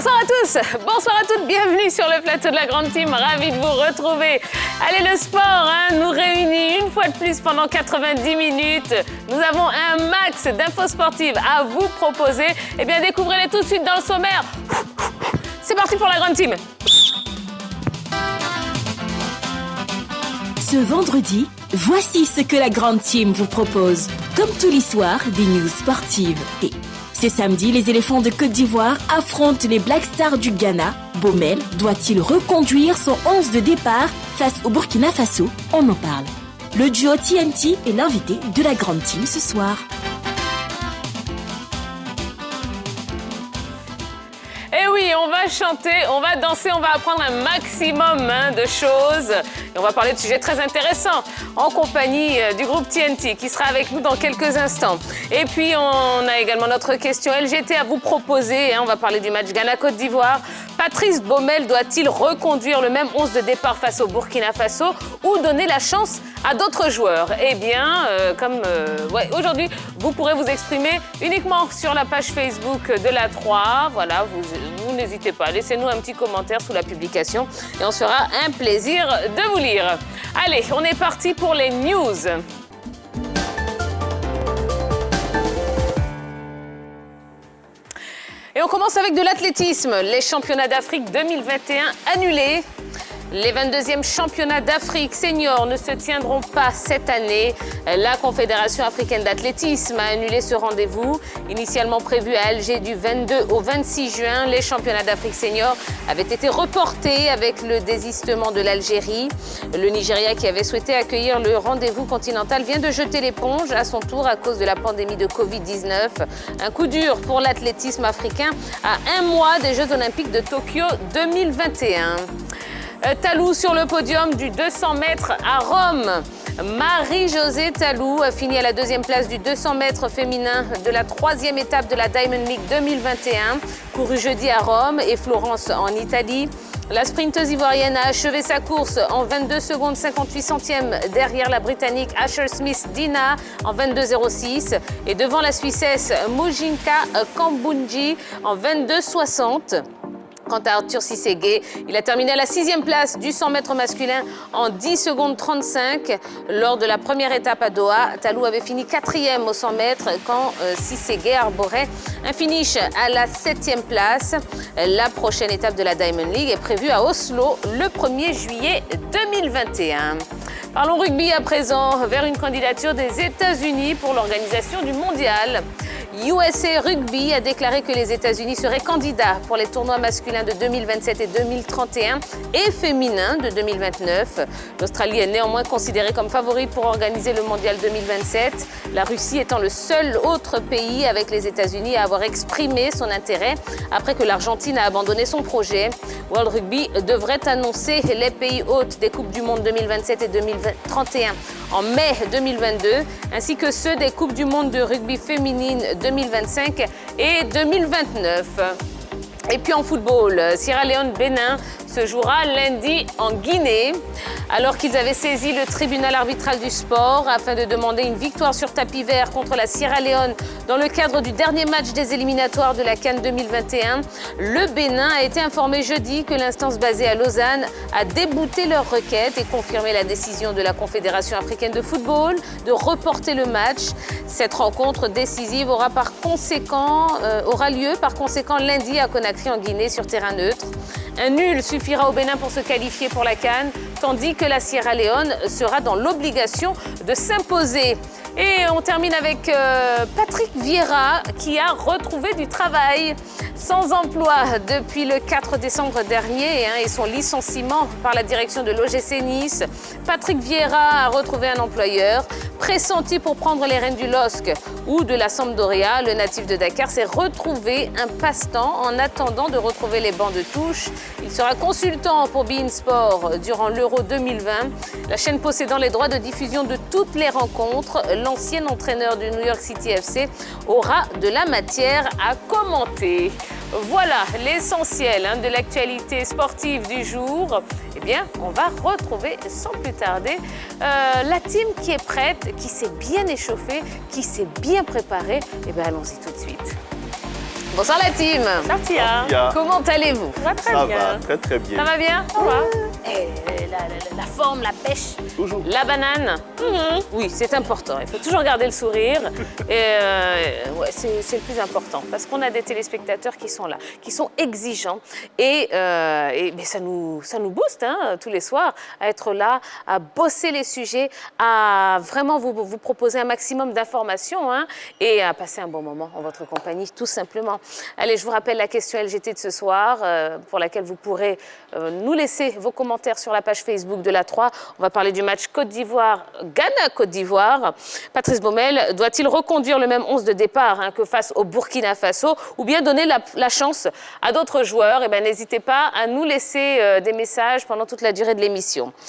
Bonsoir à tous, bonsoir à toutes, bienvenue sur le plateau de la Grande Team, ravi de vous retrouver. Allez, le sport nous réunit une fois de plus pendant 90 minutes. Nous avons un max d'infos sportives à vous proposer. Eh bien, découvrez-les tout de suite dans le sommaire. C'est parti pour la Grande Team. Ce vendredi, voici ce que la Grande Team vous propose. Comme tous les soirs, des news sportives. Et ce samedi, les éléphants de Côte d'Ivoire affrontent les Black Stars du Ghana. Baumel doit-il reconduire son 11 de départ face au Burkina Faso? On en parle. Le duo TNT est l'invité de la Grande Team ce soir. Eh oui, on va chanter, on va danser, on va apprendre un maximum de choses. Et on va parler de sujets très intéressants en compagnie du groupe TNT qui sera avec nous dans quelques instants. Et puis, on a également notre question LGT à vous proposer. On va parler du match Ghana-Côte d'Ivoire. Patrice Baumel doit-il reconduire le même 11 de départ face au Burkina Faso ou donner la chance à d'autres joueurs? Eh bien, aujourd'hui, vous pourrez vous exprimer uniquement sur la page Facebook de la 3. Voilà, vous n'hésitez pas, laissez-nous un petit commentaire sous la publication et on se fera un plaisir de vous lire. Allez, on est parti pour les news. Et on commence avec de l'athlétisme. Les championnats d'Afrique 2021 annulés. Les 22e championnats d'Afrique seniors ne se tiendront pas cette année. La Confédération africaine d'athlétisme a annulé ce rendez-vous. Initialement prévu à Alger du 22 au 26 juin, les championnats d'Afrique seniors avaient été reportés avec le désistement de l'Algérie. Le Nigeria, qui avait souhaité accueillir le rendez-vous continental, vient de jeter l'éponge à son tour à cause de la pandémie de Covid-19. Un coup dur pour l'athlétisme africain à un mois des Jeux olympiques de Tokyo 2021. Talou sur le podium du 200 mètres à Rome. Marie-Josée Talou a fini à la 2e place du 200 mètres féminin de la 3e étape de la Diamond League 2021, courue jeudi à Rome et Florence en Italie. La sprinteuse ivoirienne a achevé sa course en 22 secondes 58 centièmes derrière la Britannique Asher Smith Dina en 22,06 et devant la Suissesse Mujinka Kambunji en 22,60. Quant à Arthur Sisségué, il a terminé à la 6e place du 100 mètres masculin en 10 secondes 35. Lors de la première étape à Doha, Talou avait fini 4e au 100 mètres quand Sisségué arborait un finish à la 7e place. La prochaine étape de la Diamond League est prévue à Oslo le 1er juillet 2021. Parlons rugby à présent, vers une candidature des États-Unis pour l'organisation du mondial. USA Rugby a déclaré que les États-Unis seraient candidats pour les tournois masculins de 2027 et 2031 et féminins de 2029. L'Australie est néanmoins considérée comme favorite pour organiser le mondial 2027, la Russie étant le seul autre pays avec les États-Unis à avoir exprimé son intérêt après que l'Argentine a abandonné son projet. World Rugby devrait annoncer les pays hôtes des Coupes du Monde 2027 et 2031 en mai 2022, ainsi que ceux des Coupes du Monde de rugby féminine 2025 et 2029. Et puis en football, Sierra Leone-Bénin se jouera lundi en Guinée, alors qu'ils avaient saisi le tribunal arbitral du sport afin de demander une victoire sur tapis vert contre la Sierra Leone dans le cadre du dernier match des éliminatoires de la CAN 2021. Le Bénin a été informé jeudi que l'instance basée à Lausanne a débouté leur requête et confirmé la décision de la Confédération africaine de football de reporter le match. Cette rencontre décisive aura lieu par conséquent lundi à Conakry en Guinée sur terrain neutre. Un nul suffira au Bénin pour se qualifier pour la CAN, tandis que la Sierra Leone sera dans l'obligation de s'imposer. Et on termine avec Patrick Vieira qui a retrouvé du travail. Sans emploi depuis le 4 décembre dernier et son licenciement par la direction de l'OGC Nice, Patrick Vieira a retrouvé un employeur. Pressenti pour prendre les rênes du LOSC ou de la Sampdoria, le natif de Dakar s'est retrouvé un passe-temps en attendant de retrouver les bancs de touche. Il sera consultant pour beIN Sport durant l'Euro 2020, la chaîne possédant les droits de diffusion de toutes les rencontres. L'ancien entraîneur du New York City FC aura de la matière à commenter. Voilà l'essentiel de l'actualité sportive du jour. Eh bien, on va retrouver sans plus tarder la team qui est prête, qui s'est bien échauffée, qui s'est bien préparée. Eh bien, allons-y tout de suite. Bonsoir la team. Sartia. Comment allez-vous? Ça va très Ça bien. va, très très bien. Ça va bien? Ça va. La forme, la pêche, Toujours. la banane. Oui, c'est important. Il faut toujours garder le sourire. Et ouais, c'est le plus important parce qu'on a des téléspectateurs qui sont là, qui sont exigeants. Et mais ça nous booste hein, tous les soirs à être là, à bosser les sujets, à vraiment vous proposer un maximum d'informations hein, et à passer un bon moment en votre compagnie, tout simplement. Allez, je vous rappelle la question LGT de ce soir pour laquelle vous pourrez nous laisser vos commentaires sur la page Facebook de la 3. On va parler du match Côte d'Ivoire, Ghana-Côte d'Ivoire. Patrice Baumel doit-il reconduire le même 11 de départ hein, que face au Burkina Faso ou bien donner la chance à d'autres joueurs? Eh bien, n'hésitez pas à nous laisser des messages pendant toute la durée de l'émission.